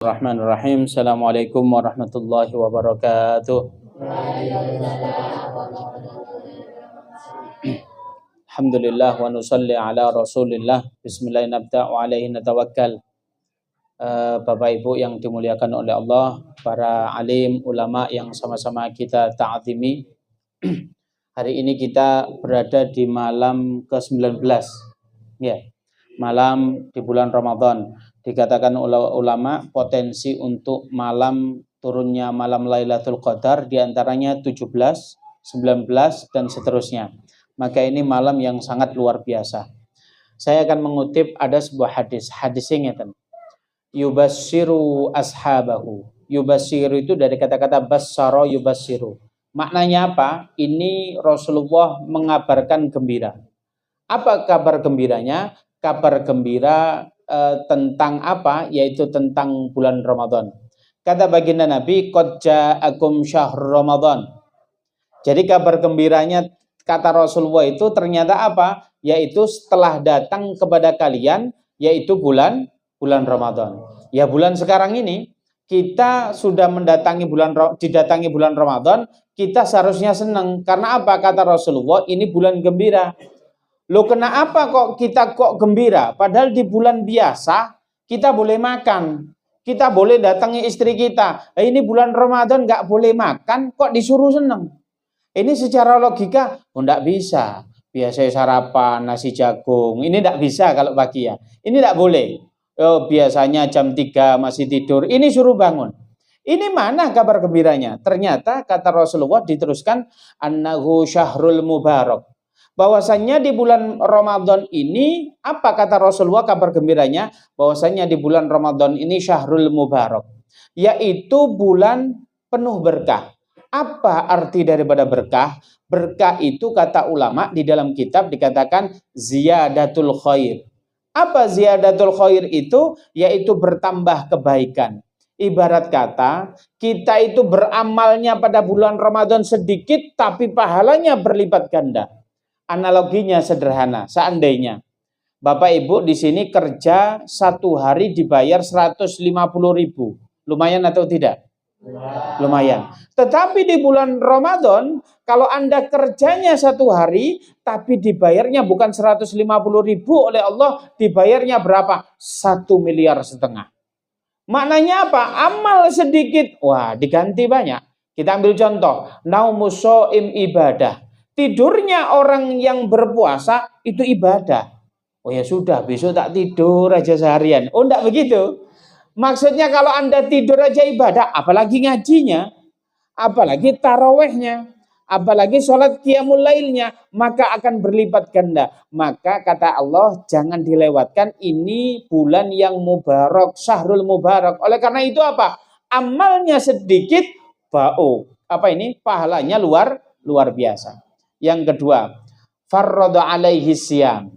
Bismillahirrahmanirrahim. Assalamualaikum warahmatullahi wabarakatuh. Alhamdulillah wa nusalli ala rasulillah. Bismillahirrahmanirrahim wa alaihi natawakkal. Bapak Ibu yang dimuliakan oleh Allah, para alim, ulama yang sama-sama kita ta'zimi. Hari ini kita berada di malam ke-19. Ya. Malam di bulan Ramadan. Dikatakan oleh ulama potensi untuk malam turunnya malam Lailatul Qadar diantaranya 17, 19 dan seterusnya. Maka ini malam yang sangat luar biasa. Saya akan mengutip ada sebuah hadisnya ngeten. Yubassiru ashabahu. Yubassiru itu dari kata-kata bassara yubassiru. Maknanya apa? Ini Rasulullah mengabarkan gembira. Apa kabar gembiranya? Kabar gembira tentang apa? Yaitu tentang bulan Ramadan. Kata baginda Nabi, qad ja'akum syahrul Ramadan. Jadi kabar gembiranya kata Rasulullah itu ternyata apa? Yaitu setelah datang kepada kalian, yaitu bulan Ramadan. Ya bulan sekarang ini kita sudah didatangi bulan Ramadan, kita seharusnya senang. Karena apa? Kata Rasulullah, ini bulan gembira. Loh kenapa kok kita gembira? Padahal di bulan biasa kita boleh makan, kita boleh datangi istri kita. Ini bulan Ramadan nggak boleh makan, kok disuruh seneng? Ini secara logika, enggak bisa. Biasanya sarapan nasi jagung, ini enggak bisa kalau pagi ya. Ini enggak boleh. Biasanya jam 3 masih tidur, ini suruh bangun. Ini mana kabar gembiranya? Ternyata kata Rasulullah diteruskan annahu syahrul mubarak. Bahwasannya di bulan Ramadan ini, apa kata Rasulullah kabar gembiranya? Bahwasannya di bulan Ramadan ini syahrul mubarak, yaitu bulan penuh berkah. Apa arti daripada berkah? Berkah itu kata ulama di dalam kitab dikatakan ziyadatul khair. Apa ziyadatul khair itu? Yaitu bertambah kebaikan. Ibarat kata, kita itu beramalnya pada bulan Ramadan sedikit, tapi pahalanya berlipat ganda. Analoginya sederhana, seandainya Bapak Ibu di sini kerja 1 hari dibayar 150.000, lumayan atau tidak? Lumayan. Tetapi di bulan Ramadan, kalau Anda kerjanya 1 hari, tapi dibayarnya bukan 150.000 oleh Allah, dibayarnya berapa? 1,5 miliar. Maknanya apa? Amal sedikit, wah diganti banyak. Kita ambil contoh, naumus shaim ibadah. Tidurnya orang yang berpuasa itu ibadah. Oh ya sudah, besok tak tidur aja seharian. Oh enggak begitu. Maksudnya kalau Anda tidur aja ibadah, apalagi ngajinya, apalagi tarawehnya, apalagi sholat qiyamul lailnya, maka akan berlipat ganda. Maka kata Allah, jangan dilewatkan, ini bulan yang mubarak, syahrul mubarak. Oleh karena itu apa? Amalnya sedikit, pahalanya luar biasa. Yang kedua, farrada alaihi siyam.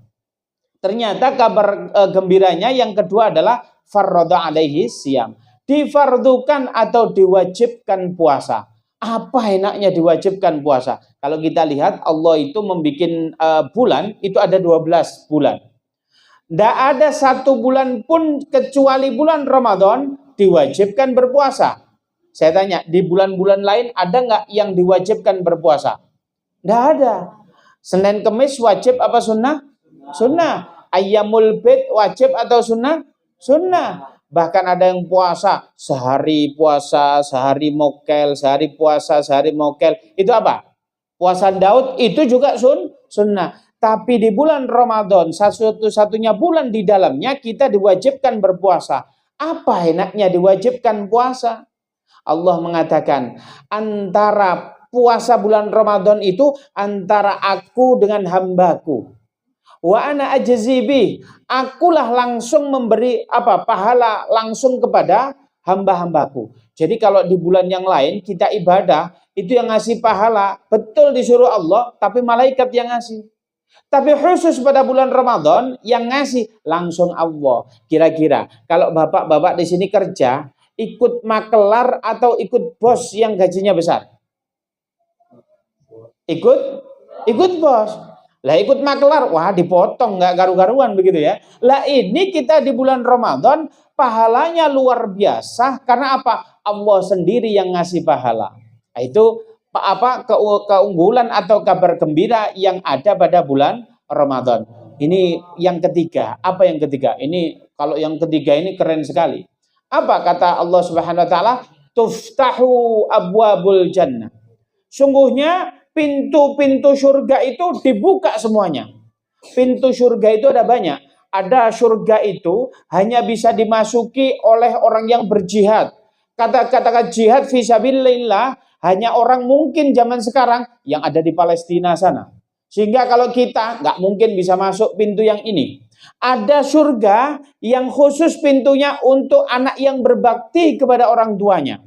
Ternyata kabar gembiranya yang kedua adalah farrada alaihi siyam. Difardukan atau diwajibkan puasa. Apa enaknya diwajibkan puasa? Kalau kita lihat Allah itu membuat bulan, itu ada 12 bulan. Tidak ada 1 bulan pun kecuali bulan Ramadan diwajibkan berpuasa. Saya tanya, di bulan-bulan lain ada nggak yang diwajibkan berpuasa? Tidak ada. Senin Kemis wajib apa sunnah? Sunnah. Ayyamul bid wajib atau sunnah? Sunnah. Bahkan ada yang puasa, sehari mokel, sehari puasa, sehari mokel. Itu apa? Puasa Daud itu juga sunnah. Tapi di bulan Ramadan, satu-satunya bulan di dalamnya kita diwajibkan berpuasa. Apa enaknya diwajibkan puasa? Allah mengatakan, antara puasa bulan Ramadan itu antara aku dengan hambaku. Wa ana ajzibi, akulah langsung memberi pahala langsung kepada hamba-hambaku. Jadi kalau di bulan yang lain kita ibadah, itu yang ngasih pahala, betul disuruh Allah, tapi malaikat yang ngasih. Tapi khusus pada bulan Ramadan yang ngasih langsung Allah. Kira-kira kalau bapak-bapak di sini kerja, ikut makelar atau ikut bos yang gajinya besar? Ikut bos. Lah ikut maklar, wah dipotong nggak garu-garuan begitu ya. Lah ini kita di bulan Ramadan pahalanya luar biasa karena apa? Allah sendiri yang ngasih pahala. Nah, itu keunggulan atau kabar gembira yang ada pada bulan Ramadan. Ini yang ketiga. Apa yang ketiga? Ini kalau yang ketiga ini keren sekali. Apa kata Allah Subhanahu wa taala? Tuftahu abwabul jannah. Sungguhnya pintu-pintu surga itu dibuka semuanya. Pintu surga itu ada banyak. Ada surga itu hanya bisa dimasuki oleh orang yang berjihad. Kata-kata jihad fisabilillah hanya orang mungkin zaman sekarang yang ada di Palestina sana. Sehingga kalau kita nggak mungkin bisa masuk pintu yang ini. Ada surga yang khusus pintunya untuk anak yang berbakti kepada orang tuanya.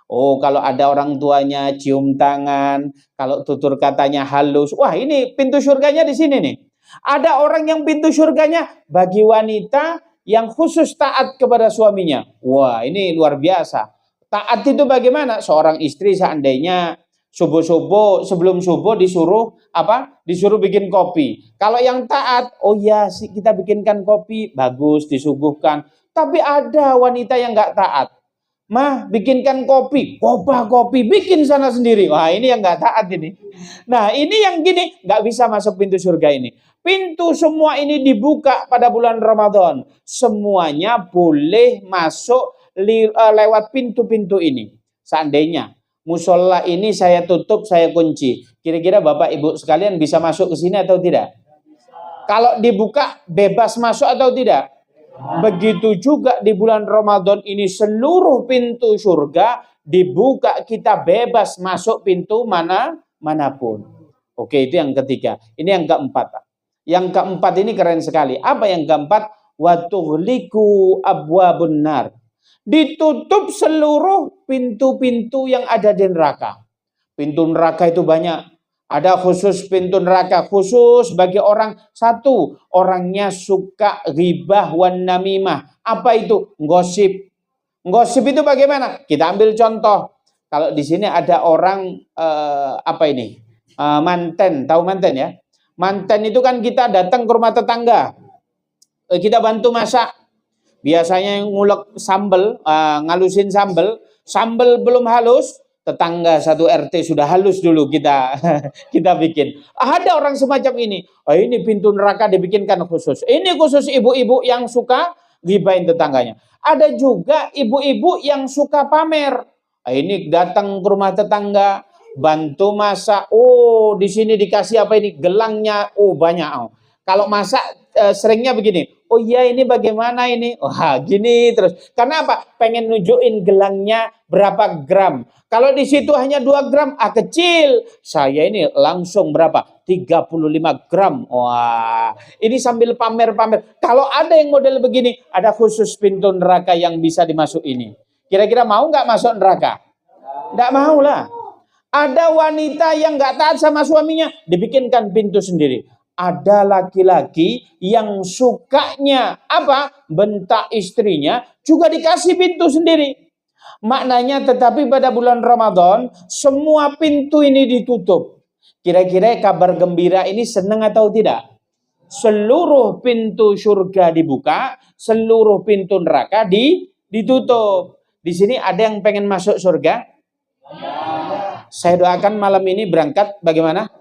Oh, kalau ada orang tuanya cium tangan, kalau tutur katanya halus. Wah, ini pintu surganya di sini nih. Ada orang yang pintu surganya bagi wanita yang khusus taat kepada suaminya. Wah, ini luar biasa. Taat itu bagaimana? Seorang istri seandainya subuh-subuh, sebelum subuh disuruh apa? Disuruh bikin kopi. Kalau yang taat, oh ya kita bikinkan kopi, bagus disuguhkan. Tapi ada wanita yang nggak taat. Mah, bikinkan kopi, kopi, bikin sana sendiri. Wah, ini yang nggak taat ini. Nah, ini yang gini, nggak bisa masuk pintu surga ini. Pintu semua ini dibuka pada bulan Ramadan. Semuanya boleh masuk lewat pintu-pintu ini. Seandainya musola ini saya tutup, saya kunci. Kira-kira Bapak Ibu sekalian bisa masuk ke sini atau tidak? Kalau dibuka, bebas masuk atau tidak? Begitu juga di bulan Ramadan ini seluruh pintu surga dibuka, kita bebas masuk pintu manapun. Oke, itu yang ketiga. Ini yang keempat. Yang keempat ini keren sekali. Apa yang keempat? Wa tughliqu abwabun nar. Ditutup seluruh pintu-pintu yang ada di neraka. Pintu neraka itu banyak. Ada khusus pintu neraka khusus bagi orang satu, orangnya suka ghibah wan namimah. Apa itu? Gosip. Gosip itu bagaimana? Kita ambil contoh. Kalau di sini ada orang manten, tahu manten ya? Manten itu kan kita datang ke rumah tetangga. Kita bantu masak. Biasanya yang ngulek sambel, ngalusin sambel, sambel belum halus, tetangga satu RT sudah halus dulu kita bikin. Ada orang semacam ini. Oh, ini pintu neraka dibikinkan khusus. Ini khusus ibu-ibu yang suka gibahin tetangganya. Ada juga ibu-ibu yang suka pamer. Ini datang ke rumah tetangga, bantu masak. Oh, di sini dikasih apa ini? Gelangnya. Oh, banyak. Oh. Kalau masak seringnya begini. Oh iya, ini bagaimana ini? Wah, gini terus. Karena apa? Pengen nunjukin gelangnya berapa gram. Kalau di situ hanya 2 gram, kecil. Saya ini langsung berapa? 35 gram. Wah, ini sambil pamer-pamer. Kalau ada yang model begini, ada khusus pintu neraka yang bisa dimasuk ini. Kira-kira mau nggak masuk neraka? Nggak mau lah. Ada wanita yang nggak taat sama suaminya, dibikinkan pintu sendiri. Ada laki-laki yang sukanya apa? Bentak istrinya, juga dikasih pintu sendiri. Maknanya tetapi pada bulan Ramadan semua pintu ini ditutup. Kira-kira kabar gembira ini senang atau tidak? Seluruh pintu surga dibuka, seluruh pintu neraka ditutup. Di sini ada yang pengen masuk surga? Saya doakan malam ini berangkat bagaimana?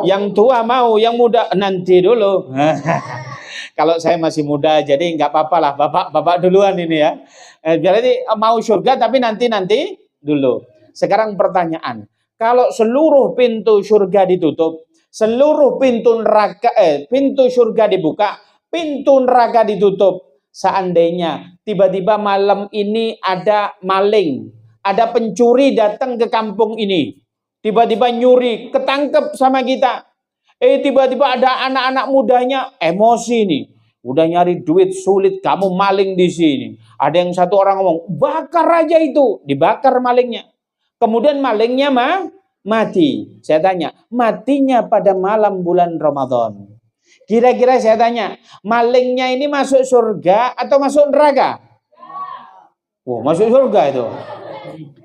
Yang tua mau, yang muda nanti dulu. Kalau saya masih muda, jadi nggak apa-apa lah, bapak duluan ini ya. Jadi mau surga tapi nanti dulu. Sekarang pertanyaan, kalau seluruh pintu surga ditutup, seluruh pintu neraka, pintu surga dibuka, pintu neraka ditutup. Seandainya tiba-tiba malam ini ada maling, ada pencuri datang ke kampung ini. Tiba-tiba nyuri, ketangkep sama kita. Tiba-tiba ada anak-anak mudanya emosi nih. Udah nyari duit sulit, kamu maling di sini. Ada yang satu orang ngomong, bakar aja itu. Dibakar malingnya. Kemudian malingnya mati. Saya tanya, matinya pada malam bulan Ramadan. Kira-kira saya tanya, malingnya ini masuk surga atau masuk neraka? Oh, masuk surga itu.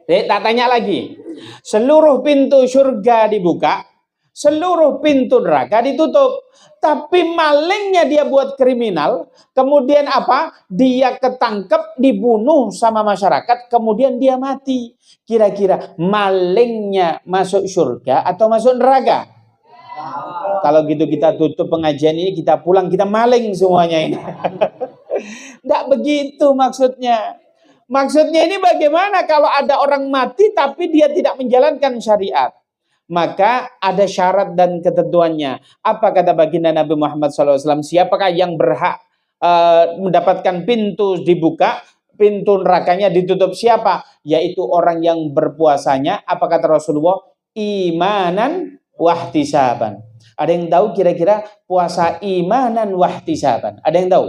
Tak tanya lagi. Seluruh pintu surga dibuka, seluruh pintu neraka ditutup. Tapi malingnya dia buat kriminal, kemudian apa? Dia ketangkep, dibunuh sama masyarakat, kemudian dia mati. Kira-kira malingnya masuk surga atau masuk neraka? Kalau gitu kita tutup pengajian ini, kita pulang, kita maling semuanya ini. Tidak begitu maksudnya. Maksudnya ini bagaimana kalau ada orang mati tapi dia tidak menjalankan syariat? Maka ada syarat dan ketentuannya. Apa kata baginda Nabi Muhammad SAW? Siapakah yang berhak mendapatkan pintu dibuka, pintu nerakanya ditutup? Siapa? Yaitu orang yang berpuasanya. Apa kata Rasulullah? Imanan wahtisaban. Ada yang tahu kira-kira puasa imanan wahtisaban? Ada yang tahu?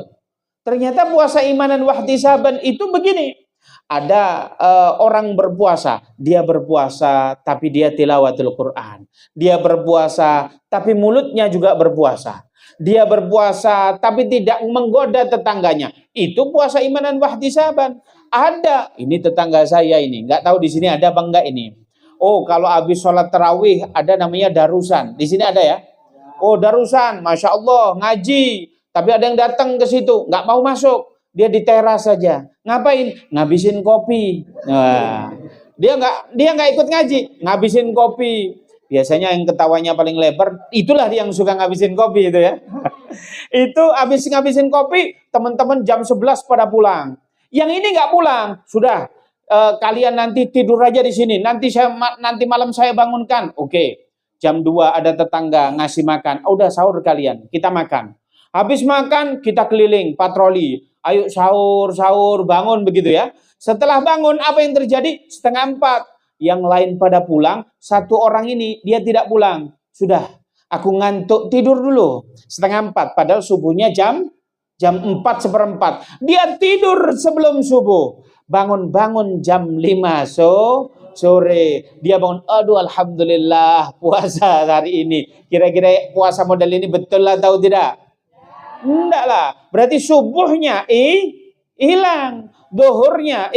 Ternyata puasa imanan wahtisaban itu begini. Ada orang berpuasa, dia berpuasa tapi dia tilawatul Quran. Dia berpuasa tapi mulutnya juga berpuasa. Dia berpuasa tapi tidak menggoda tetangganya. Itu puasa imanan wahtisaban. Ada, ini tetangga saya ini, nggak tahu di sini ada apa enggak ini. Oh, kalau habis sholat tarawih ada namanya darusan. Di sini ada ya? Oh, darusan, masya Allah, ngaji. Tapi ada yang datang ke situ, nggak mau masuk. Dia di teras saja. Ngapain? Ngabisin kopi. Nah, dia nggak ikut ngaji, ngabisin kopi. Biasanya yang ketawanya paling lebar, itulah dia yang suka ngabisin kopi itu ya. Itu habis ngabisin kopi, teman-teman jam 11 pada pulang. Yang ini nggak pulang, sudah kalian nanti tidur aja di sini. Nanti malam saya bangunkan. Oke. Jam 2 ada tetangga ngasih makan. Oh, udah sahur kalian, kita makan. Habis makan kita keliling patroli. Ayo sahur, bangun begitu ya. Setelah bangun apa yang terjadi? 3:30. Yang lain pada pulang, satu orang ini dia tidak pulang. Sudah, aku ngantuk, tidur dulu. 3:30 padahal subuhnya jam 4:15. Dia tidur sebelum subuh. Bangun jam 5 sore. Dia bangun, aduh alhamdulillah puasa hari ini. Kira-kira puasa model ini betul atau tidak? Enggak lah. Berarti subuhnya hilang, zuhurnya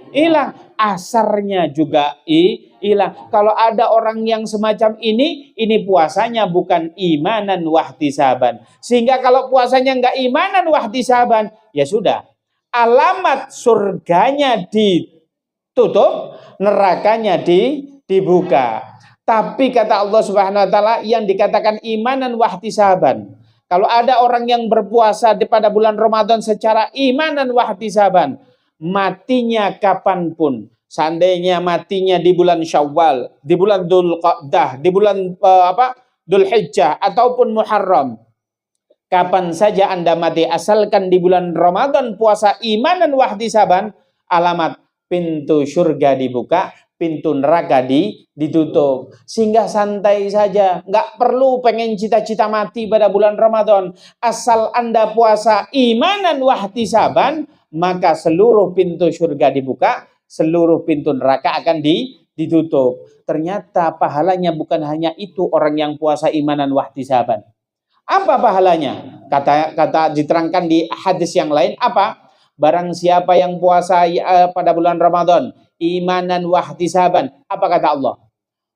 hilang, asarnya juga hilang. Kalau ada orang yang semacam ini puasanya bukan imanan wahtisaban. Sehingga kalau puasanya enggak imanan wahtisaban, ya sudah. Alamat surganya ditutup, nerakanya dibuka. Tapi kata Allah Subhanahu wa taala yang dikatakan imanan wahtisaban. Kalau ada orang yang berpuasa pada bulan Ramadan secara imanan wahtisaban, matinya kapanpun, seandainya matinya di bulan Syawal, di bulan Dzulqa'dah, di bulan Dzulhijjah ataupun Muharram, kapan saja Anda mati asalkan di bulan Ramadan puasa imanan wahtisaban, alamat pintu surga dibuka, pintu neraka ditutup. Sehingga santai saja, nggak perlu pengen cita-cita mati pada bulan Ramadan. Asal Anda puasa imanan wahtisaban, maka seluruh pintu surga dibuka, seluruh pintu neraka akan ditutup. Ternyata pahalanya bukan hanya itu orang yang puasa imanan wahtisaban. Apa pahalanya? Kata diterangkan di hadis yang lain, apa? Barang siapa yang puasa pada bulan Ramadan imanan wahtisaban, apa kata Allah?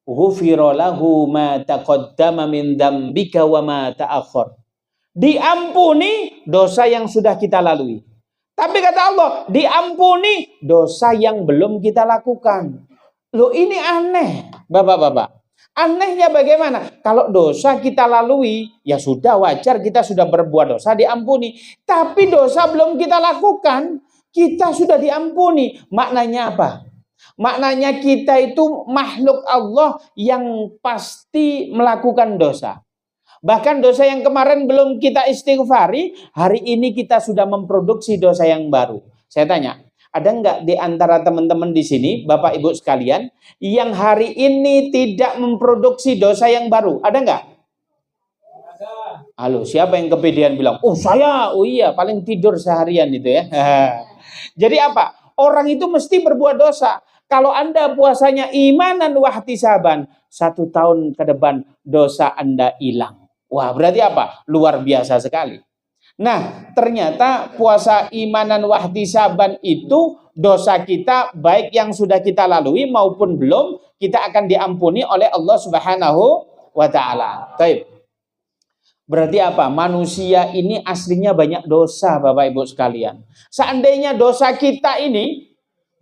Ghufira lahu ma taqaddama min dzambika wa ma ta'akhkhar. Diampuni dosa yang sudah kita lalui. Tapi kata Allah, diampuni dosa yang belum kita lakukan. Loh, ini aneh, Bapak-bapak. Anehnya bagaimana? Kalau dosa kita lalui, ya sudah wajar kita sudah berbuat dosa diampuni. Tapi dosa belum kita lakukan, kita sudah diampuni. Maknanya apa? Maknanya kita itu makhluk Allah yang pasti melakukan dosa. Bahkan dosa yang kemarin belum kita istighfari, hari ini kita sudah memproduksi dosa yang baru. Saya tanya, ada nggak di antara teman-teman di sini, Bapak Ibu sekalian, yang hari ini tidak memproduksi dosa yang baru? Ada nggak? Halo, siapa yang kepedean bilang, oh saya, oh iya, paling tidur seharian itu ya. Jadi apa? Orang itu mesti berbuat dosa. Kalau Anda puasanya imanan wahtisaban, 1 tahun ke depan dosa Anda hilang. Wah, berarti apa? Luar biasa sekali. Nah, ternyata puasa imanan wahtisaban itu dosa kita baik yang sudah kita lalui maupun belum, kita akan diampuni oleh Allah Subhanahu wa taala. Baik. Berarti apa? Manusia ini aslinya banyak dosa, Bapak Ibu sekalian. Seandainya dosa kita ini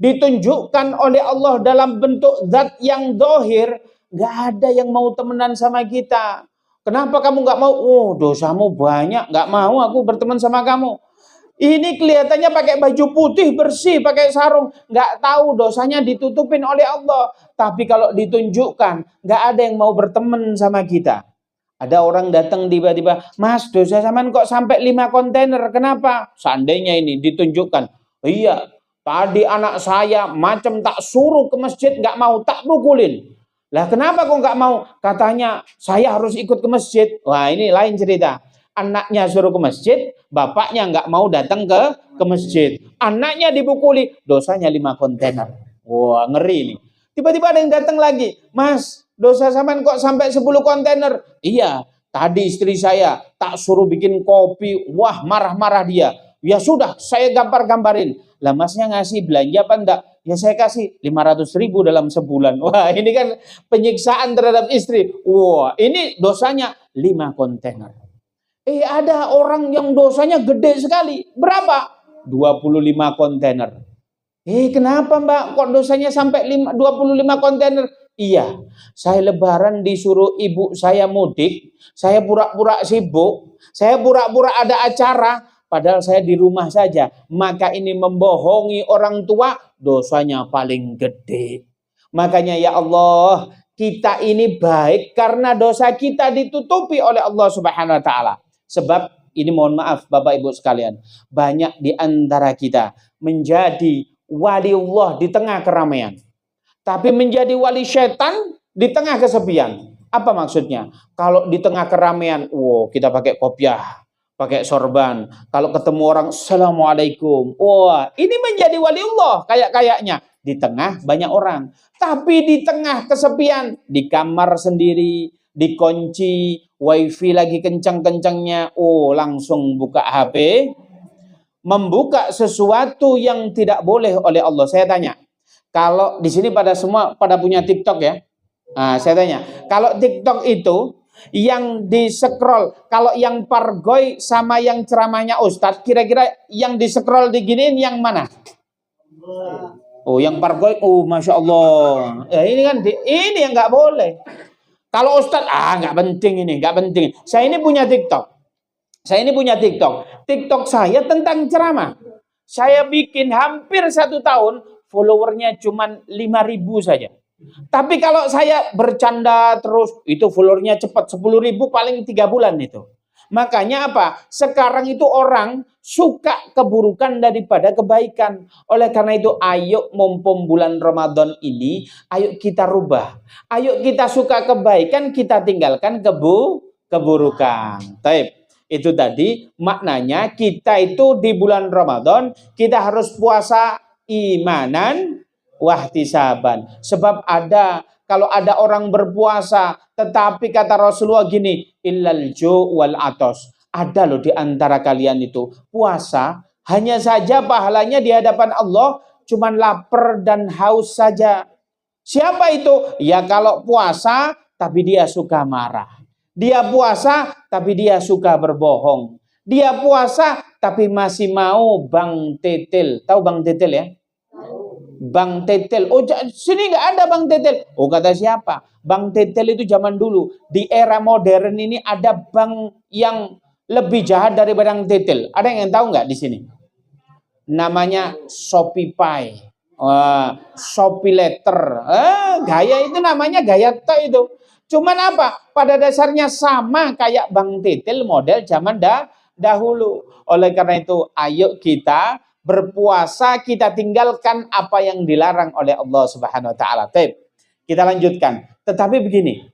ditunjukkan oleh Allah dalam bentuk zat yang dohir, nggak ada yang mau temenan sama kita. Kenapa kamu nggak mau? Oh, dosamu banyak, nggak mau aku berteman sama kamu. Ini kelihatannya pakai baju putih bersih, pakai sarung, nggak tahu dosanya ditutupin oleh Allah. Tapi kalau ditunjukkan, nggak ada yang mau berteman sama kita. Ada orang datang tiba-tiba, Mas, dosa zaman kok sampai 5 kontainer, kenapa? Seandainya ini ditunjukkan, iya, tadi anak saya macam tak suruh ke masjid, nggak mau, tak pukulin. Lah kenapa kok nggak mau? Katanya, saya harus ikut ke masjid. Wah, ini lain cerita. Anaknya suruh ke masjid, bapaknya nggak mau datang ke masjid. Anaknya dipukuli, dosanya 5 kontainer. Wah, ngeri nih. Tiba-tiba ada yang datang lagi, Mas, dosa zaman kok sampai 10 kontainer? Iya, tadi istri saya tak suruh bikin kopi, wah marah-marah dia. Ya sudah, saya gambar-gambarin. Lah masnya ngasih belanja apa enggak? Ya saya kasih 500.000 dalam sebulan. Wah ini kan penyiksaan terhadap istri. Wah ini dosanya 5 kontainer. Ada orang yang dosanya gede sekali. Berapa? 25 kontainer. Kenapa Mbak? Kok dosanya sampai 25 kontainer? Iya, saya lebaran disuruh ibu saya mudik, saya pura-pura sibuk, saya pura-pura ada acara, padahal saya di rumah saja. Maka ini membohongi orang tua, dosanya paling gede. Makanya ya Allah, kita ini baik karena dosa kita ditutupi oleh Allah Subhanahu wa taala. Sebab ini mohon maaf Bapak Ibu sekalian, banyak di antara kita menjadi waliullah di tengah keramaian, tapi menjadi wali setan di tengah kesepian. Apa maksudnya? Kalau di tengah keramaian, kita pakai kopiah, pakai sorban. Kalau ketemu orang, assalamualaikum. Wah, ini menjadi waliullah kayak-kayaknya di tengah banyak orang. Tapi di tengah kesepian, di kamar sendiri, dikunci, wifi lagi kencang-kencangnya, langsung buka HP, membuka sesuatu yang tidak boleh oleh Allah. Saya tanya, kalau di sini semua pada punya TikTok ya? Nah, saya tanya, kalau TikTok itu yang di-scroll, kalau yang pargoy sama yang ceramahnya Ustadz, kira-kira yang di-scroll diginiin yang mana? Yang pargoy, Masya Allah. Ya, ini kan, ini yang nggak boleh. Kalau Ustadz, nggak penting ini, nggak penting. Saya ini punya TikTok. TikTok saya tentang ceramah. Saya bikin hampir 1 tahun, followernya cuma 5.000 saja. Tapi kalau saya bercanda terus, itu followernya cepat, 10.000 paling 3 bulan itu. Makanya apa? Sekarang itu orang suka keburukan daripada kebaikan. Oleh karena itu, ayo mumpung bulan Ramadan ini, ayo kita rubah. Ayo kita suka kebaikan, kita tinggalkan keburukan. Taib. Itu tadi maknanya kita itu di bulan Ramadan kita harus puasa imanan wahtisaban. Sebab kalau ada orang berpuasa tetapi kata Rasulullah gini, illal ju' wal atos. Ada loh di antara kalian itu puasa hanya saja pahalanya di hadapan Allah cuman lapar dan haus saja. Siapa itu? Ya kalau puasa tapi dia suka marah. Dia puasa, tapi dia suka berbohong. Dia puasa, tapi masih mau Bang Tetel. Tahu Bang Tetel ya? Bang Tetel. Sini nggak ada Bang Tetel. Kata siapa? Bang Tetel itu zaman dulu. Di era modern ini ada bank yang lebih jahat daripada Bang Tetel. Ada yang tahu nggak di sini? Namanya Shopee, Shopee Letter. Gaya itu namanya gaya itu. Cuman apa? Pada dasarnya sama kayak Bang Tetel model zaman dahulu. Oleh karena itu, ayo kita berpuasa, kita tinggalkan apa yang dilarang oleh Allah Subhanahu wa taala. Kita lanjutkan. Tetapi begini.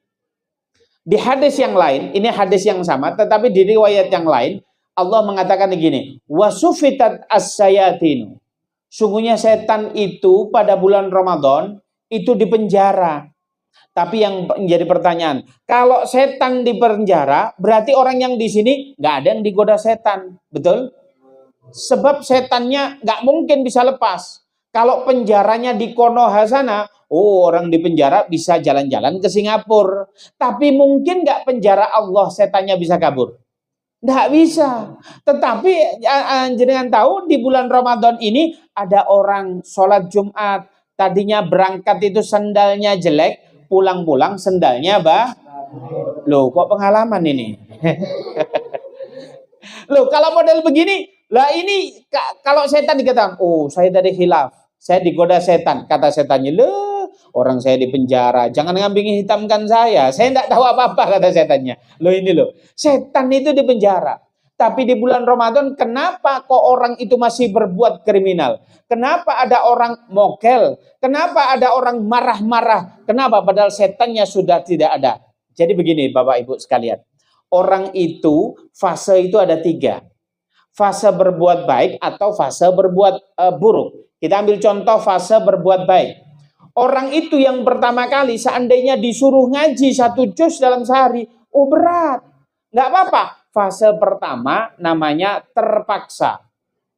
Di hadis yang lain, ini hadis yang sama, tetapi di riwayat yang lain, Allah mengatakan begini, wasufitat as-sayatinu. Sungguhnya setan itu pada bulan Ramadan itu dipenjara. Tapi yang menjadi pertanyaan, kalau setan di penjara, berarti orang yang di sini nggak ada yang digoda setan, betul? Sebab setannya nggak mungkin bisa lepas. Kalau penjaranya di Konoha sana, oh orang di penjara bisa jalan-jalan ke Singapura. Tapi mungkin nggak penjara Allah setannya bisa kabur? Nggak bisa. Tetapi jenengan tahu di bulan Ramadan ini ada orang sholat Jumat. Tadinya berangkat itu sendalnya jelek, pulang-pulang sendalnya loh kok pengalaman ini? Loh kalau model begini, lah ini kalau setan dikatakan, oh saya dari khilaf, saya digoda setan. Kata setannya, loh orang saya di penjara, jangan ngambing hitamkan saya enggak tahu apa-apa, kata setannya. Loh ini loh, setan itu di penjara. Tapi di bulan Ramadan, kenapa kok orang itu masih berbuat kriminal? Kenapa ada orang mokel? Kenapa ada orang marah-marah? Kenapa? Padahal setannya sudah tidak ada. Jadi begini Bapak Ibu sekalian. Orang itu, fase itu ada 3. Fase berbuat baik atau fase berbuat buruk. Kita ambil contoh fase berbuat baik. Orang itu yang pertama kali seandainya disuruh ngaji 1 juz dalam sehari, oh berat. Nggak apa-apa. Fase pertama namanya terpaksa.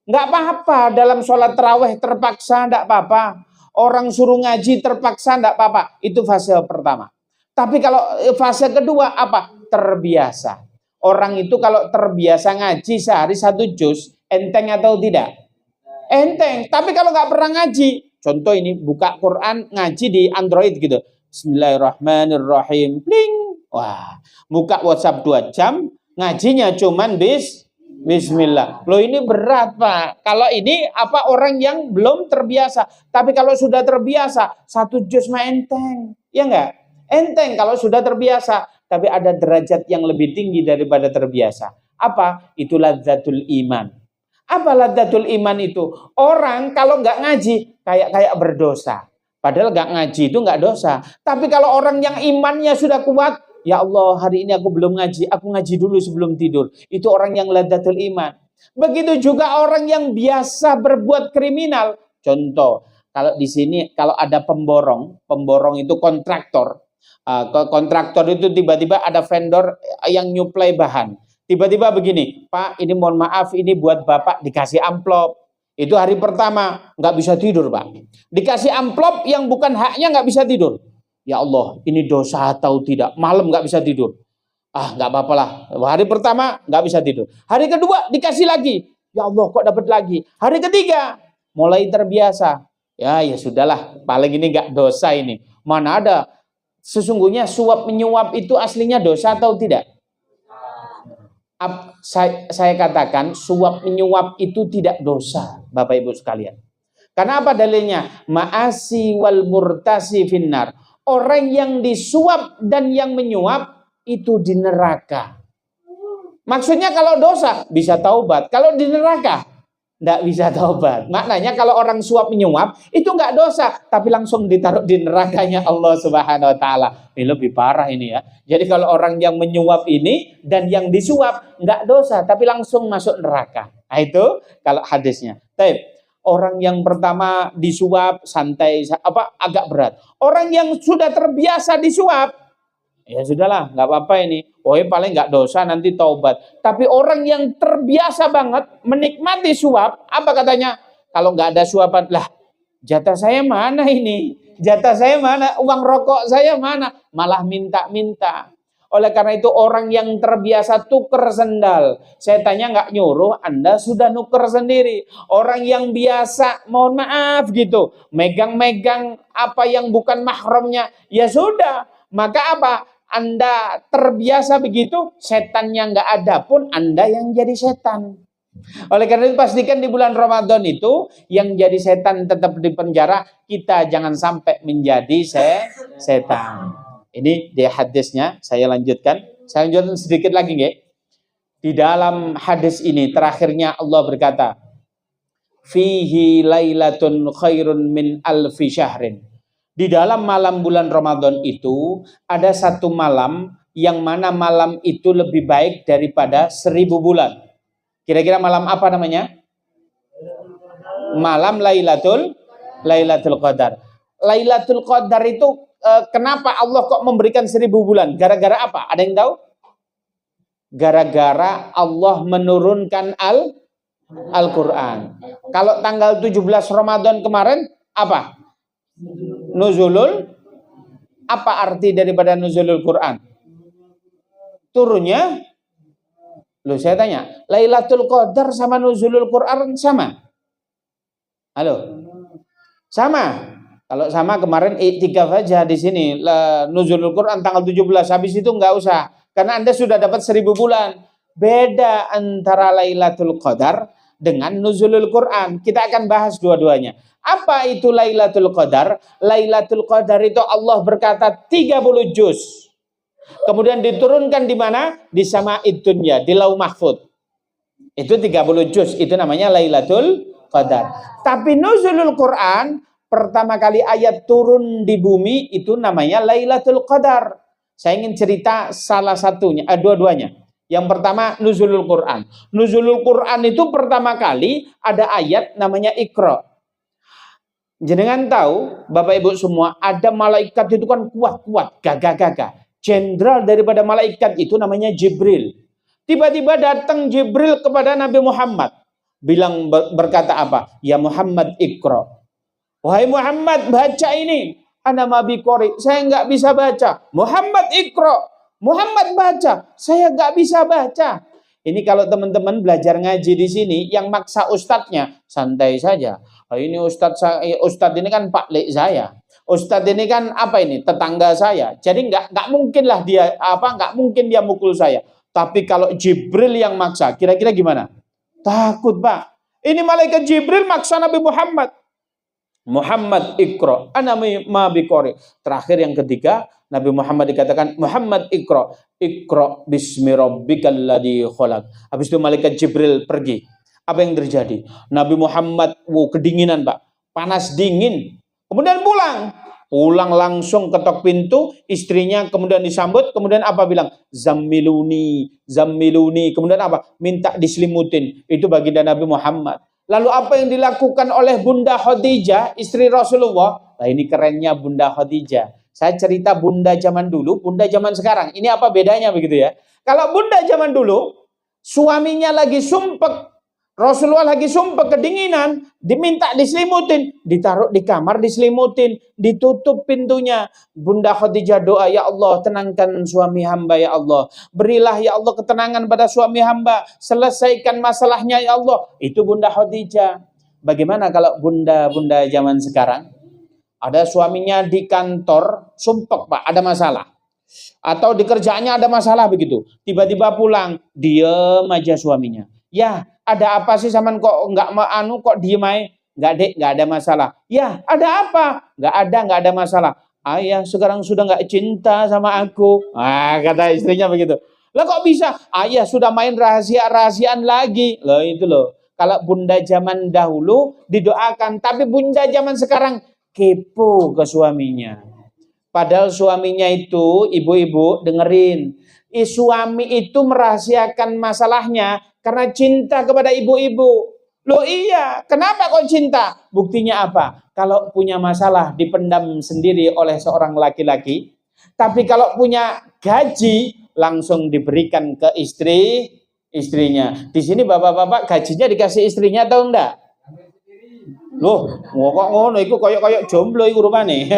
Nggak apa-apa dalam sholat tarawih terpaksa, nggak apa-apa. Orang suruh ngaji terpaksa, nggak apa-apa. Itu fase pertama. Tapi kalau fase kedua apa? Terbiasa. Orang itu kalau terbiasa ngaji sehari 1 juz, enteng atau tidak? Enteng. Tapi kalau nggak pernah ngaji, contoh ini buka Quran ngaji di Android gitu. Bismillahirrahmanirrahim. Bling. Wah, buka WhatsApp 2 jam, ngajinya cuman Bismillah. Loh ini berat Pak. Kalau ini apa orang yang belum terbiasa. Tapi kalau sudah terbiasa 1 juz mah enteng. Ya enggak? Enteng kalau sudah terbiasa. Tapi ada derajat yang lebih tinggi daripada terbiasa. Apa? Itu ladzatul iman. Apa ladzatul iman itu? Orang kalau nggak ngaji kayak berdosa. Padahal nggak ngaji itu nggak dosa. Tapi kalau orang yang imannya sudah kuat, ya Allah, hari ini aku belum ngaji, aku ngaji dulu sebelum tidur. Itu orang yang ladzatul iman. Begitu juga orang yang biasa berbuat kriminal. Contoh, kalau di sini kalau ada pemborong itu kontraktor. Kontraktor itu tiba-tiba ada vendor yang nyuplai bahan. Tiba-tiba begini, Pak, ini mohon maaf, ini buat Bapak dikasih amplop. Itu hari pertama, nggak bisa tidur Pak. Dikasih amplop yang bukan haknya nggak bisa tidur. Ya Allah, ini dosa atau tidak? Malam nggak bisa tidur. Nggak apa-apa lah. Hari pertama nggak bisa tidur. Hari kedua dikasih lagi. Ya Allah, kok dapat lagi? Hari ketiga mulai terbiasa. Ya sudahlah. Paling ini nggak dosa ini. Mana ada? Sesungguhnya suap menyuap itu aslinya dosa atau tidak? Saya katakan suap menyuap itu tidak dosa, Bapak Ibu sekalian. Karena apa dalilnya? Ma'asi wal murtasi finnar. Orang yang disuap dan yang menyuap itu di neraka. Maksudnya kalau dosa bisa taubat, kalau di neraka tidak bisa taubat. Maknanya kalau orang suap menyuap itu nggak dosa, tapi langsung ditaruh di nerakanya Allah Subhanahu Wa Taala. Ini lebih parah ini ya. Jadi kalau orang yang menyuap ini dan yang disuap nggak dosa, tapi langsung masuk neraka. Nah itu kalau hadisnya. Tapi orang yang pertama disuap santai, agak berat. Orang yang sudah terbiasa disuap, ya sudahlah, nggak apa-apa ini. Paling nggak dosa nanti taubat. Tapi orang yang terbiasa banget menikmati suap, apa katanya? Kalau nggak ada suapan, lah jatah saya mana ini? Jatah saya mana? Uang rokok saya mana? Malah minta-minta. Oleh karena itu orang yang terbiasa tuker sendal, saya tanya nggak nyuruh, Anda sudah nuker sendiri. Orang yang biasa, mohon maaf gitu, megang-megang apa yang bukan mahramnya, ya sudah. Maka apa? Anda terbiasa begitu, setannya nggak ada pun Anda yang jadi setan. Oleh karena itu pastikan di bulan Ramadan itu yang jadi setan tetap di penjara, kita jangan sampai menjadi setan. Ini di hadisnya, saya lanjutkan sedikit lagi nggih. Di dalam hadis ini terakhirnya Allah berkata, fihi lailatun khairun min alfi syahrin. Di dalam malam bulan Ramadan itu ada satu malam yang mana malam itu lebih baik daripada 1000 bulan. Kira-kira malam apa namanya? Malam Lailatul Qadar. Lailatul Qadar itu kenapa Allah kok memberikan 1000 bulan? Gara-gara apa? Ada yang tahu? Gara-gara Allah menurunkan Al-Quran. Kalau tanggal 17 Ramadan kemarin, apa? Nuzulul. Apa arti daripada nuzulul Quran? Turunnya. Loh, saya tanya, Lailatul Qadar sama nuzulul Quran sama? Halo? Sama? Kalau sama kemarin iktikaf aja di sini, nuzulul Quran tanggal 17, habis itu nggak usah. Karena Anda sudah dapat 1000 bulan. Beda antara Lailatul Qadar dengan nuzulul Quran. Kita akan bahas dua-duanya. Apa itu Lailatul Qadar? Lailatul Qadar itu Allah berkata 30 juz. Kemudian diturunkan di mana? Di Sama'id Dunya, di Lauh Mahfud. Itu 30 juz, itu namanya Lailatul Qadar. Tapi nuzulul Quran, pertama kali ayat turun di bumi, itu namanya Lailatul Qadar. Saya ingin cerita salah satunya, dua-duanya. Yang pertama nuzulul Quran. Nuzulul Quran itu pertama kali ada ayat namanya Iqra. Jenengan tahu, Bapak Ibu semua, ada malaikat itu kan kuat-kuat, gagah-gagah. Jenderal daripada malaikat itu namanya Jibril. Tiba-tiba datang Jibril kepada Nabi Muhammad. Bilang, berkata apa? Ya Muhammad Iqra. Wahai Muhammad, baca ini. Ana mabi qori, saya nggak bisa baca. Muhammad Iqra. Muhammad baca, saya nggak bisa baca. Ini kalau teman-teman belajar ngaji di sini, yang maksa ustadznya, santai saja. Oh, ini ustadz ini kan Pak Lek saya. Ustadz ini kan apa ini? Tetangga saya. Jadi nggak mungkin lah dia nggak mungkin dia mukul saya. Tapi kalau Jibril yang maksa, kira-kira gimana? Takut, Pak. Ini malaikat Jibril maksa Nabi Muhammad. Muhammad Iqra, ana ma biqori. Terakhir yang ketiga, Nabi Muhammad dikatakan Muhammad Iqra, Iqra bismi rabbikal ladzi khalaq. Habis itu malaikat Jibril pergi. Apa yang terjadi? Nabi Muhammad kedinginan, Pak. Panas dingin. Kemudian pulang langsung ketok pintu, istrinya kemudian disambut, kemudian apa bilang? Zammiluni, zammiluni. Kemudian apa? Minta diselimutin. Itu baginda Nabi Muhammad. Lalu apa yang dilakukan oleh Bunda Khadijah, istri Rasulullah? Nah, ini kerennya Bunda Khadijah. Saya cerita Bunda zaman dulu, Bunda zaman sekarang. Ini apa bedanya begitu ya? Kalau Bunda zaman dulu, suaminya lagi sumpek, Rasulullah lagi sumpek kedinginan, diminta diselimutin, ditaruh di kamar diselimutin, ditutup pintunya. Bunda Khadijah doa, ya Allah tenangkan suami hamba ya Allah. Berilah ya Allah ketenangan pada suami hamba, selesaikan masalahnya ya Allah. Itu Bunda Khadijah. Bagaimana kalau bunda-bunda zaman sekarang? Ada suaminya di kantor, sumpek Pak, ada masalah. Atau di kerjaannya ada masalah begitu. Tiba-tiba pulang, diem aja suaminya. Ya, ada apa sih zaman kok kok diem aja? Nggak dek, nggak ada masalah. Ya, ada apa? Nggak ada masalah. Ayah sekarang sudah nggak cinta sama aku. Kata istrinya begitu. Lah kok bisa? Ayah sudah main rahasia-rahasiaan lagi. Loh itu loh. Kalau bunda zaman dahulu didoakan, tapi bunda zaman sekarang kepo ke suaminya. Padahal suaminya itu, ibu-ibu dengerin. Suami itu merahasiakan masalahnya karena cinta kepada ibu-ibu. Loh iya, kenapa kok cinta? Buktinya apa? Kalau punya masalah dipendam sendiri oleh seorang laki-laki. Tapi kalau punya gaji, langsung diberikan ke istrinya. Di sini bapak-bapak gajinya dikasih istrinya atau enggak? Loh, kok ngono iku koyok-koyok jomblo iku rupane.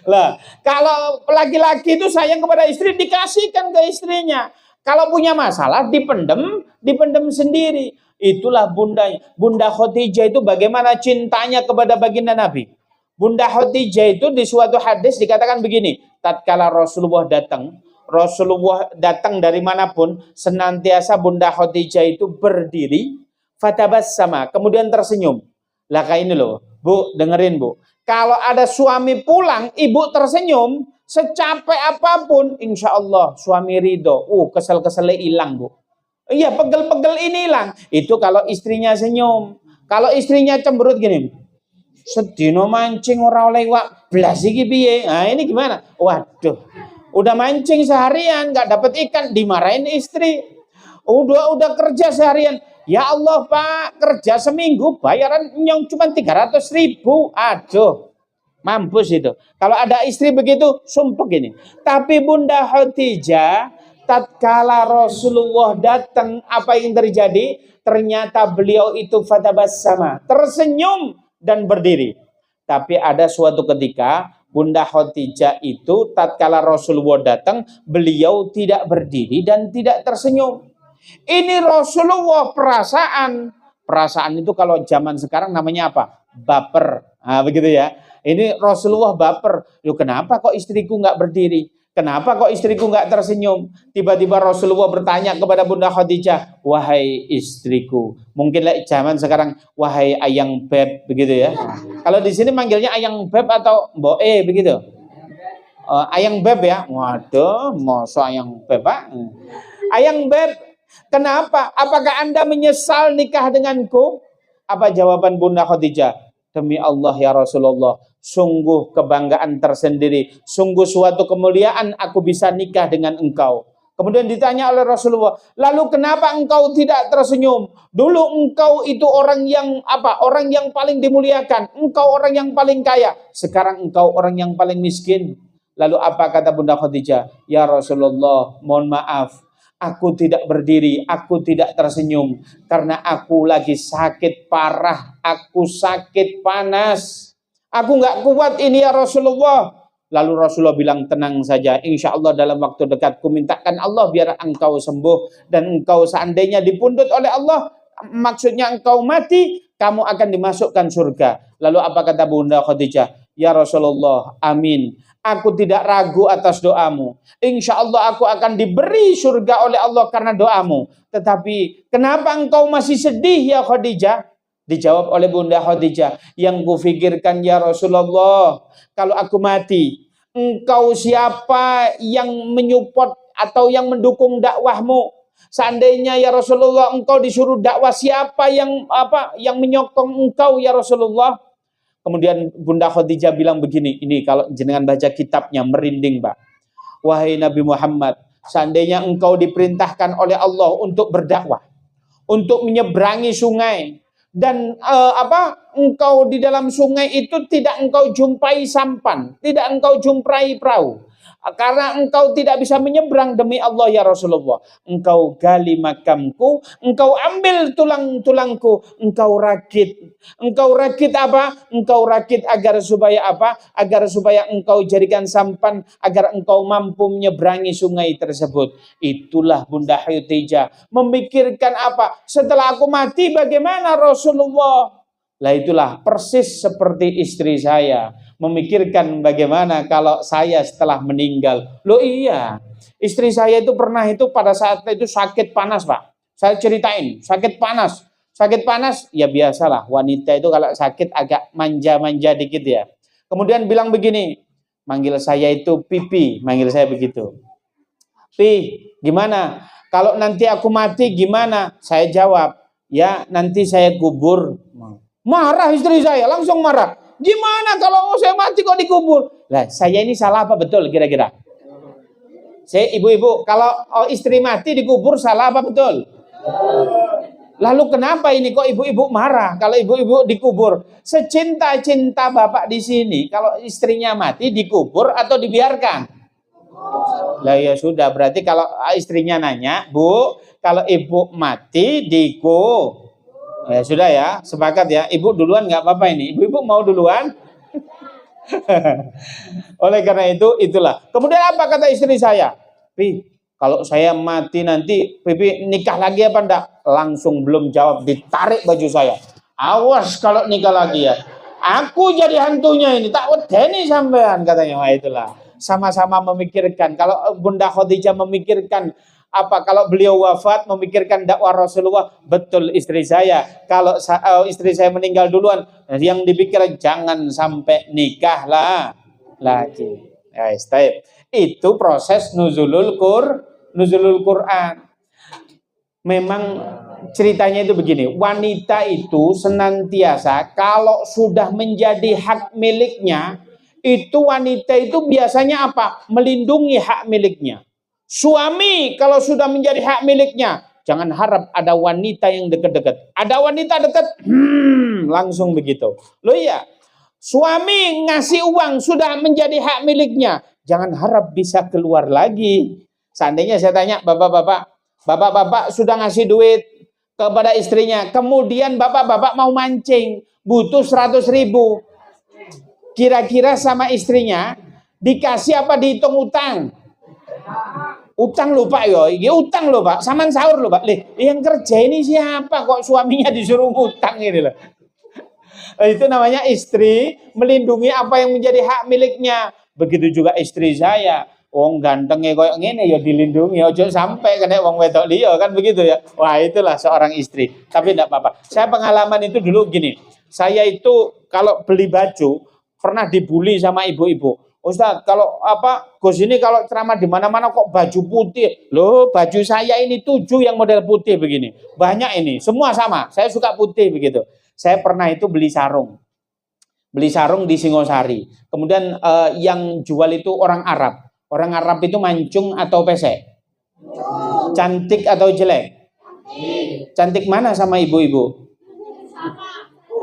Lah, kalau laki-laki itu sayang kepada istri dikasihkan ke istrinya. Kalau punya masalah dipendem sendiri. Itulah bundanya. Bunda Khadijah itu bagaimana cintanya kepada baginda Nabi. Bunda Khadijah itu di suatu hadis dikatakan begini, tatkala Rasulullah datang dari manapun, senantiasa Bunda Khadijah itu berdiri, fatabassama, kemudian tersenyum. Lah kayak ini loh, Bu, dengerin Bu. Kalau ada suami pulang, ibu tersenyum, secapek apapun, insya Allah suami ridho. Kesel-keselnya hilang Bu. Iya, pegel-pegel ini hilang. Itu kalau istrinya senyum. Kalau istrinya cemberut gini, sedino mancing ora oleh wak blas iki piye? Nah, ini gimana? Waduh. Udah mancing seharian nggak dapat ikan, dimarahin istri. Udah kerja seharian. Ya Allah Pak, kerja seminggu bayaran nyong cuma 300.000. Aduh. Mampus itu. Kalau ada istri begitu, sumpek ini. Tapi Bunda Khadijah, tatkala Rasulullah datang, apa yang terjadi? Ternyata beliau itu fatabassama, tersenyum dan berdiri. Tapi ada suatu ketika Bunda Khadijah itu tatkala Rasulullah datang, beliau tidak berdiri dan tidak tersenyum. Ini Rasulullah perasaan. Perasaan itu kalau zaman sekarang namanya apa? Baper. Nah, begitu ya. Ini Rasulullah baper. Loh, kenapa kok istriku nggak berdiri? Kenapa kok istriku nggak tersenyum? Tiba-tiba Rasulullah bertanya kepada Bunda Khadijah, wahai istriku. Mungkin zaman sekarang, wahai ayang beb, begitu ya. Kalau di sini manggilnya ayang beb atau boe, begitu. Ayang beb ya. Waduh, masa ayang beb, Pak? Ayang beb, kenapa? Apakah Anda menyesal nikah denganku? Apa jawaban Bunda Khadijah? Demi Allah ya Rasulullah, sungguh kebanggaan tersendiri, sungguh suatu kemuliaan aku bisa nikah dengan engkau. Kemudian ditanya oleh Rasulullah, lalu kenapa engkau tidak tersenyum? Dulu engkau itu orang yang apa? Orang yang paling dimuliakan, engkau orang yang paling kaya. Sekarang engkau orang yang paling miskin. Lalu apa kata Bunda Khadijah? Ya Rasulullah, mohon maaf, aku tidak berdiri, aku tidak tersenyum karena aku lagi sakit parah, aku sakit panas, aku nggak kuat ini ya Rasulullah. Lalu Rasulullah bilang, tenang saja, insya Allah dalam waktu dekat ku mintakan Allah biar engkau sembuh, dan engkau seandainya dipundut oleh Allah, maksudnya engkau mati, kamu akan dimasukkan surga. Lalu apa kata Bunda Khadijah? Ya Rasulullah, amin. Aku tidak ragu atas doamu. Insya Allah aku akan diberi surga oleh Allah karena doamu. Tetapi kenapa engkau masih sedih ya Khadijah? Dijawab oleh Bunda Khadijah, yang kufikirkan ya Rasulullah, kalau aku mati, engkau siapa yang menyupport atau yang mendukung dakwahmu? Seandainya ya Rasulullah engkau disuruh dakwah, siapa yang menyokong engkau ya Rasulullah? Kemudian Bunda Khadijah bilang begini, ini kalau jenengan baca kitabnya merinding, Pak. Wahai Nabi Muhammad, seandainya engkau diperintahkan oleh Allah untuk berdakwah, untuk menyeberangi sungai, dan engkau di dalam sungai itu tidak engkau jumpai sampan, tidak engkau jumpai perahu. Karena engkau tidak bisa menyeberang demi Allah ya Rasulullah. Engkau gali makamku, engkau ambil tulang-tulangku, engkau rakit. Engkau rakit apa? Engkau rakit agar supaya apa? Agar supaya engkau jadikan sampan, agar engkau mampu menyeberangi sungai tersebut. Itulah Bunda Khadijah memikirkan apa? Setelah aku mati bagaimana Rasulullah? Lah itulah persis seperti istri saya memikirkan bagaimana kalau saya setelah meninggal. Loh iya, istri saya itu pernah itu pada saat itu sakit panas, Pak. Saya ceritain, sakit panas. Sakit panas, ya biasalah wanita itu kalau sakit agak manja-manja dikit ya. Kemudian bilang begini, manggil saya itu Pipi, manggil saya begitu. Pi, gimana? Kalau nanti aku mati gimana? Saya jawab, ya nanti saya kubur. Marah istri saya, langsung marah. Gimana kalau saya mati kok dikubur? Lah, saya ini salah apa betul kira-kira? Saya ibu-ibu, kalau istri mati dikubur salah apa betul? Lalu kenapa ini kok ibu-ibu marah kalau ibu-ibu dikubur? Secinta-cinta bapak di sini, kalau istrinya mati dikubur atau dibiarkan? Lah ya sudah, berarti kalau istrinya nanya, Bu, kalau ibu mati dikubur. Ya sudah ya, sepakat ya. Ibu duluan nggak apa-apa ini. Ibu mau duluan? Oleh karena itu, itulah. Kemudian apa kata istri saya? Pi, kalau saya mati nanti, Pipi nikah lagi apa enggak? Langsung belum jawab, ditarik baju saya. Awas kalau nikah lagi ya. Aku jadi hantunya ini, tak wedeni sampean katanya. Wah itulah. Sama-sama memikirkan. Kalau Bunda Khadijah memikirkan apa kalau beliau wafat memikirkan dakwah Rasulullah, betul istri saya. Kalau istri saya meninggal duluan, yang dipikir jangan sampai nikah lah lagi. Ya, itu proses nuzulul Quran. Memang ceritanya itu begini, wanita itu senantiasa kalau sudah menjadi hak miliknya, itu wanita itu biasanya apa? Melindungi hak miliknya. Suami kalau sudah menjadi hak miliknya, jangan harap ada wanita yang dekat-dekat. Ada wanita dekat, langsung begitu. Loh iya, Suami ngasih uang sudah menjadi hak miliknya. Jangan harap bisa keluar lagi. Seandainya saya tanya, bapak-bapak sudah ngasih duit kepada istrinya. Kemudian bapak-bapak mau mancing, butuh 100.000. Kira-kira sama istrinya dikasih apa dihitung utang? Utang lho Pak yo, ini utang lho Pak, saman sahur lho Pak. Yang kerja ini siapa kok suaminya disuruh ngutang ini loh. Itu namanya istri melindungi apa yang menjadi hak miliknya. Begitu juga istri saya. Wong gantengnya koyo ngene ya dilindungi, ojo sampai kena wong wedok liya kan begitu ya. Wah, itulah seorang istri. Tapi enggak apa-apa. Saya pengalaman itu dulu gini. Saya itu kalau beli baju pernah dibully sama ibu-ibu. Ustaz, kalau Gus ini kalau ceramah di mana-mana kok baju putih. Loh, baju saya ini 7 yang model putih begini. Banyak ini, semua sama. Saya suka putih begitu. Saya pernah itu beli sarung di Singosari. Kemudian yang jual itu orang Arab. Orang Arab itu mancung atau pesek? Cantik atau jelek? Cantik mana sama ibu-ibu?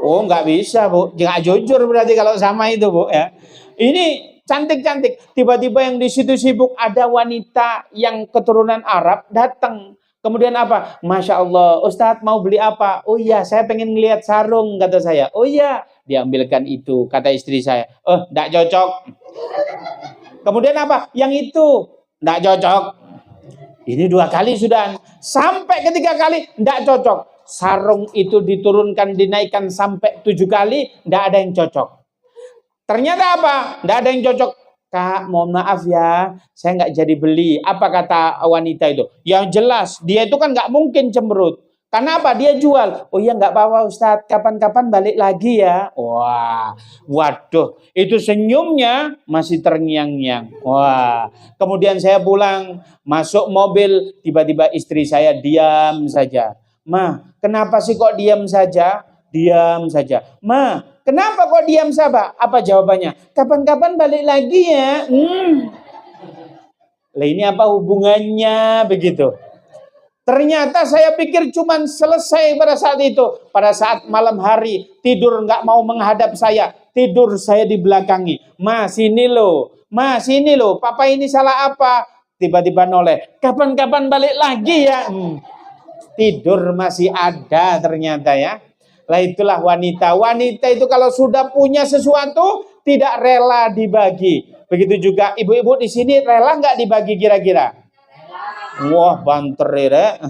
Oh, nggak bisa Bu, nggak jujur berarti kalau sama itu Bu ya. Ini cantik-cantik. Tiba-tiba yang di situ sibuk ada wanita yang keturunan Arab datang. Kemudian apa? Masya Allah, Ustadz mau beli apa? Oh iya, saya pengen ngelihat sarung, kata saya. Oh iya, diambilkan itu, kata istri saya. Oh, enggak cocok. Kemudian apa? Yang itu, enggak cocok. Ini 2 kali sudah. Sampai ketiga kali, enggak cocok. Sarung itu diturunkan, dinaikkan sampai 7 kali, enggak ada yang cocok. Ternyata apa? Enggak ada yang cocok. Kak, mohon maaf ya, saya nggak jadi beli. Apa kata wanita itu? Yang jelas, dia itu kan nggak mungkin cemberut. Karena apa? Dia jual. Oh iya nggak apa-apa Ustadz, kapan-kapan balik lagi ya. Wah, waduh, itu senyumnya masih terngiang-ngiang. Wah, kemudian saya pulang, masuk mobil, tiba-tiba istri saya diam saja. Ma, kenapa sih kok diam saja? Diam saja. Ma, kenapa kok diam saja? Apa jawabannya? Kapan-kapan balik lagi ya. Lah ini apa hubungannya begitu? Ternyata saya pikir cuman selesai pada saat itu. Pada saat malam hari tidur nggak mau menghadap saya. Tidur saya di belakangi. Ma sini loh. Ma sini loh. Papa ini salah apa? Tiba-tiba noleh. Kapan-kapan balik lagi ya. Tidur masih ada ternyata ya. Lah itulah wanita. Wanita itu kalau sudah punya sesuatu tidak rela dibagi. Begitu juga ibu-ibu di sini rela nggak dibagi kira-kira? Wah banter ya.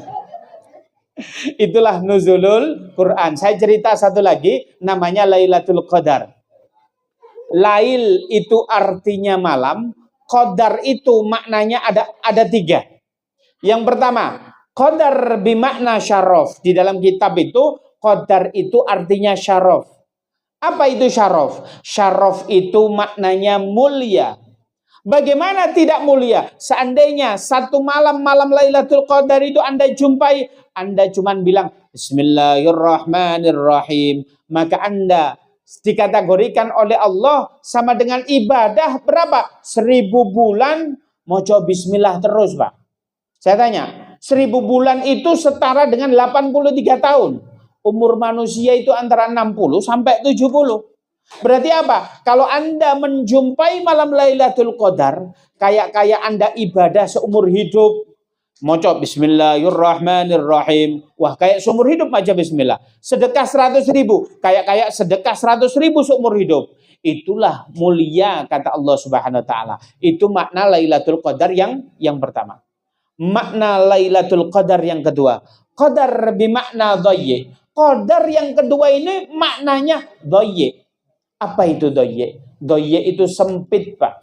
Itulah nuzulul Quran. Saya cerita satu lagi namanya Lailatul Qadar. Lail itu artinya malam. Qadar itu maknanya ada 3. Yang pertama, Qadar bimakna syaraf. Di dalam kitab itu Qadar itu artinya syaraf. Apa itu syaraf? Syaraf itu maknanya mulia. Bagaimana tidak mulia? Seandainya satu malam Lailatul Qadar itu Anda jumpai, Anda cuman bilang Bismillahirrahmanirrahim, maka Anda dikategorikan oleh Allah sama dengan ibadah berapa? 1000 bulan mojo bismillah terus, Pak. Saya tanya, 1000 bulan itu setara dengan 83 tahun. Umur manusia itu antara 60 sampai 70. Berarti apa? Kalau Anda menjumpai malam Lailatul Qadar, kayak Anda ibadah seumur hidup. Moco Bismillahirrahmanirrahim. Wah, kayak seumur hidup aja bismillah. Sedekah 100.000. Kayak sedekah 100.000 seumur hidup. Itulah mulia kata Allah Subhanahu wa taala. Itu makna Lailatul Qadar yang pertama. Makna Lailatul Qadar yang kedua. Qadar bimakna dhayyi. Qadar yang kedua ini maknanya dhayyi. Apa itu dhayyi? Dhayyi itu sempit, Pak.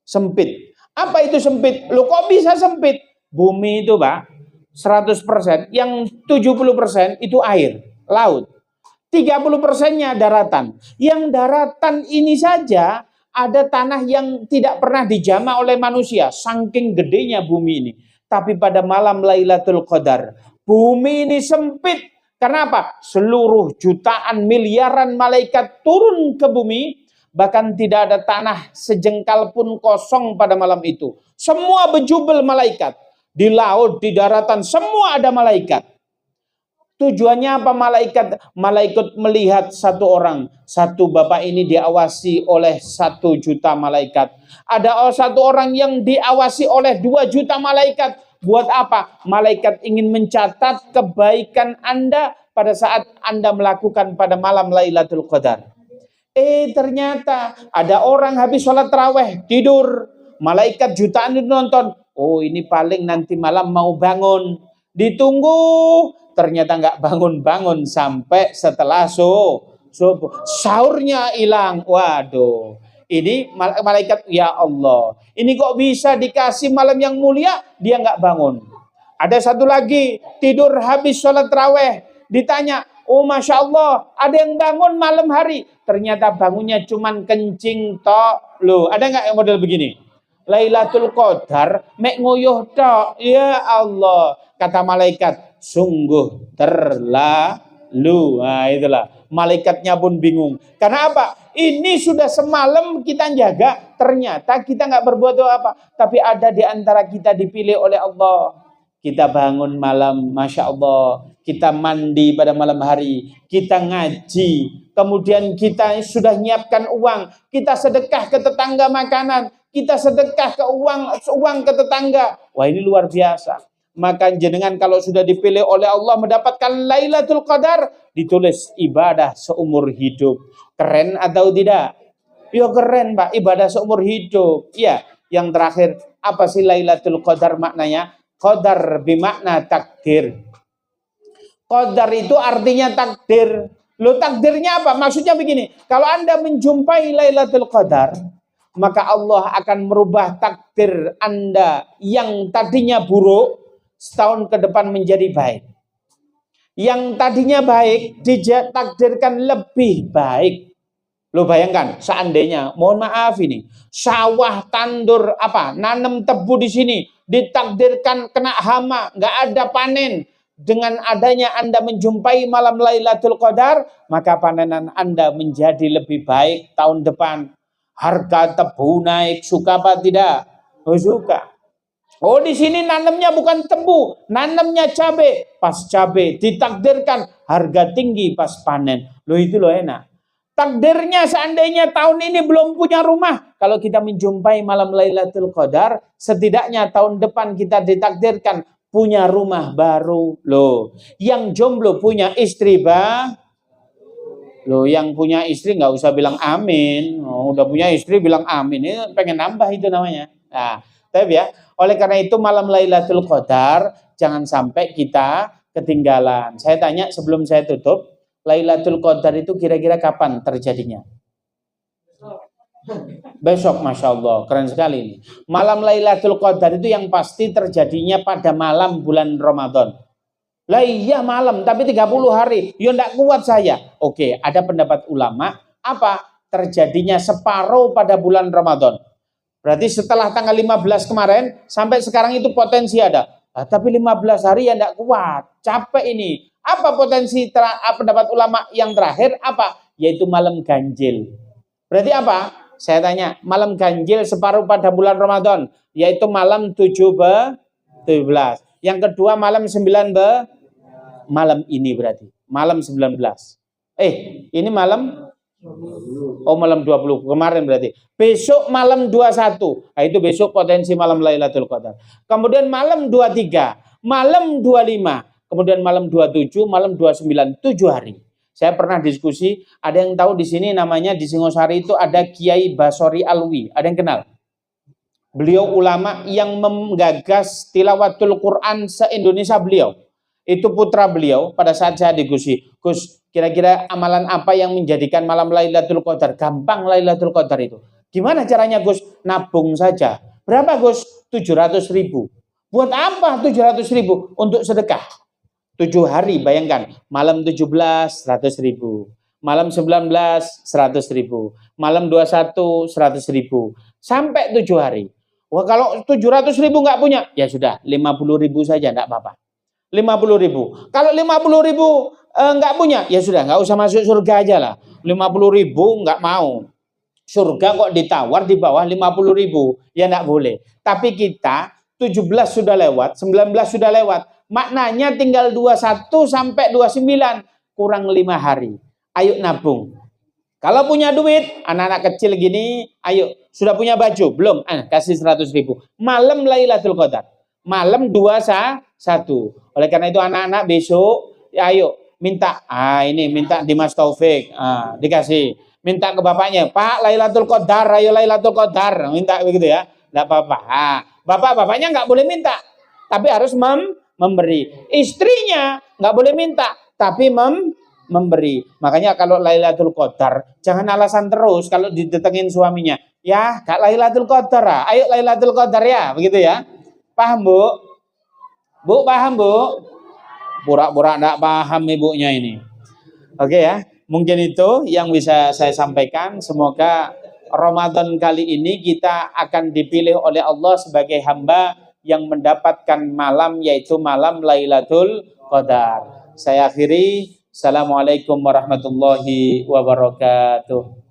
Sempit. Apa itu sempit? Loh kok bisa sempit? Bumi itu, Pak, 100%, yang 70% itu air, laut. 30%-nya daratan. Yang daratan ini saja ada tanah yang tidak pernah dijamah oleh manusia, saking gedenya bumi ini. Tapi pada malam Lailatul Qadar, bumi ini sempit. Karena apa? Seluruh jutaan miliaran malaikat turun ke bumi, bahkan tidak ada tanah sejengkal pun kosong pada malam itu. Semua bejubel malaikat. Di laut, di daratan, semua ada malaikat. Tujuannya apa malaikat? Malaikat melihat satu orang. Satu bapak ini diawasi oleh 1 juta malaikat. Ada satu orang yang diawasi oleh 2 juta malaikat. Buat apa? Malaikat ingin mencatat kebaikan Anda pada saat Anda melakukan pada malam Lailatul Qadar. Ternyata ada orang habis sholat tarawih tidur. Malaikat jutaan itu nonton. Oh, ini paling nanti malam mau bangun. Ditunggu, ternyata nggak bangun-bangun sampai setelah subuh. Sahurnya hilang. Waduh, ini malaikat, ya Allah. Ini kok bisa dikasih malam yang mulia, dia nggak bangun. Ada satu lagi, tidur habis sholat tarawih. Ditanya, oh Masya Allah, ada yang bangun malam hari. Ternyata bangunnya cuman kencing tok. Loh, ada nggak yang model begini? Lailatul Qadar, mek nguyuh tok. Ya Allah, kata malaikat, sungguh terlalu. Nah, itulah. Malaikatnya pun bingung. Karena apa? Ini sudah semalam kita jaga, ternyata kita nggak berbuat apa. Tapi ada di antara kita dipilih oleh Allah. Kita bangun malam, Masya Allah. Kita mandi pada malam hari. Kita ngaji. Kemudian kita sudah nyiapkan uang. Kita sedekah ke tetangga makanan. Kita sedekah ke uang ke tetangga. Wah, ini luar biasa. Maka jenengan kalau sudah dipilih oleh Allah mendapatkan Lailatul Qadar, ditulis ibadah seumur hidup. Keren atau tidak? Ya keren, Pak. Ibadah seumur hidup. Ya, yang terakhir, apa sih Lailatul Qadar maknanya? Qadar bermakna takdir. Qadar itu artinya takdir. Loh, takdirnya apa? Maksudnya begini, kalau Anda menjumpai Lailatul Qadar, maka Allah akan merubah takdir Anda yang tadinya buruk, setahun ke depan menjadi baik. Yang tadinya baik, ditakdirkan lebih baik. Lo bayangkan, seandainya, mohon maaf ini, sawah tandur nanam tebu di sini, ditakdirkan kena hama, nggak ada panen. Dengan adanya Anda menjumpai malam Lailatul Qadar, maka panenan Anda menjadi lebih baik tahun depan. Harga tebu naik, suka apa tidak? Oh, suka. Oh, di sini nanamnya bukan tebu, nanamnya cabai. Pas cabai ditakdirkan harga tinggi pas panen. Loh, itu loh enak. Takdirnya seandainya tahun ini belum punya rumah, kalau kita menjumpai malam Lailatul Qadar, setidaknya tahun depan kita ditakdirkan punya rumah baru. Loh, yang jomblo punya istri Loh, yang punya istri nggak usah bilang amin. Oh, udah punya istri bilang amin. Ini pengen nambah itu namanya. Nah, tapi ya, oleh karena itu malam Lailatul Qadar jangan sampai kita ketinggalan. Saya tanya sebelum saya tutup, Lailatul Qadar itu kira-kira kapan terjadinya? Besok, Masya Allah, keren sekali ini. Malam Lailatul Qadar itu yang pasti terjadinya pada malam bulan Ramadan. Lah iya malam, tapi 30 hari. Ya enggak kuat saya. Oke, ada pendapat ulama, apa? Terjadinya separuh pada bulan Ramadan. Berarti setelah tanggal 15 kemarin, sampai sekarang itu potensi ada. Tapi 15 hari ya enggak kuat. Capek ini. Apa potensi pendapat ulama yang terakhir? Apa? Yaitu malam ganjil. Berarti apa? Saya tanya, malam ganjil separuh pada bulan Ramadan, yaitu malam 17. Yang kedua malam 9. Malam ini berarti. Malam 19. Ini malam? Oh, malam 20. Kemarin berarti. Besok malam 21. Nah, itu besok potensi malam Lailatul Qadar. Kemudian malam 23. Malam 25. Kemudian malam 27. Malam 29. 7 hari. Saya pernah diskusi, ada yang tahu di sini namanya di Singosari itu ada Kiai Basori Alwi. Ada yang kenal? Beliau ulama yang menggagas tilawatul Quran se-Indonesia beliau. Itu putra beliau pada saat saya diskusi. Gus, kira-kira amalan apa yang menjadikan malam Lailatul Qadar? Gampang Lailatul Qadar itu. Gimana caranya Gus? Nabung saja. Berapa Gus? 700.000. Buat apa 700.000? Untuk sedekah. 7 hari, bayangkan. Malam 17, 100.000. Malam 19, 100.000. Malam 21, 100.000. Sampai 7 hari. Wah, kalau 700.000 nggak punya, ya sudah, 50.000 saja, nggak apa-apa. 50.000. Kalau 50.000 nggak punya, ya sudah, nggak usah masuk surga aja lah. 50.000 nggak mau. Surga kok ditawar di bawah 50.000, ya nggak boleh. Tapi kita 17 sudah lewat, 19 sudah lewat. Maknanya tinggal 21 sampai 29, kurang 5 hari. Ayo nabung. Kalau punya duit, anak-anak kecil gini, ayo, sudah punya baju? Belum? Kasih 100.000. Malam Lailatul Qadar. Malam 21. Oleh karena itu anak-anak besok, ya ayo, minta. Ini minta di Mas Taufik. Dikasih. Minta ke bapaknya, Pak, Lailatul Qadar, ayo Lailatul Qadar. Minta begitu ya. Enggak apa-apa. Bapaknya nggak boleh minta, tapi harus memberi. Istrinya nggak boleh minta, tapi memberi. Makanya kalau Lailatul Qadar, jangan alasan terus kalau didatengin suaminya. Ya, gak Lailatul Qadar. Ayo Lailatul Qadar ya, begitu ya. Paham, Bu? Bu, paham, Bu? Pura-pura enggak paham ibunya ini. Oke ya. Mungkin itu yang bisa saya sampaikan. Semoga Ramadan kali ini kita akan dipilih oleh Allah sebagai hamba yang mendapatkan malam, yaitu malam Lailatul Qadar. Saya akhiri. Assalamualaikum warahmatullahi wabarakatuh.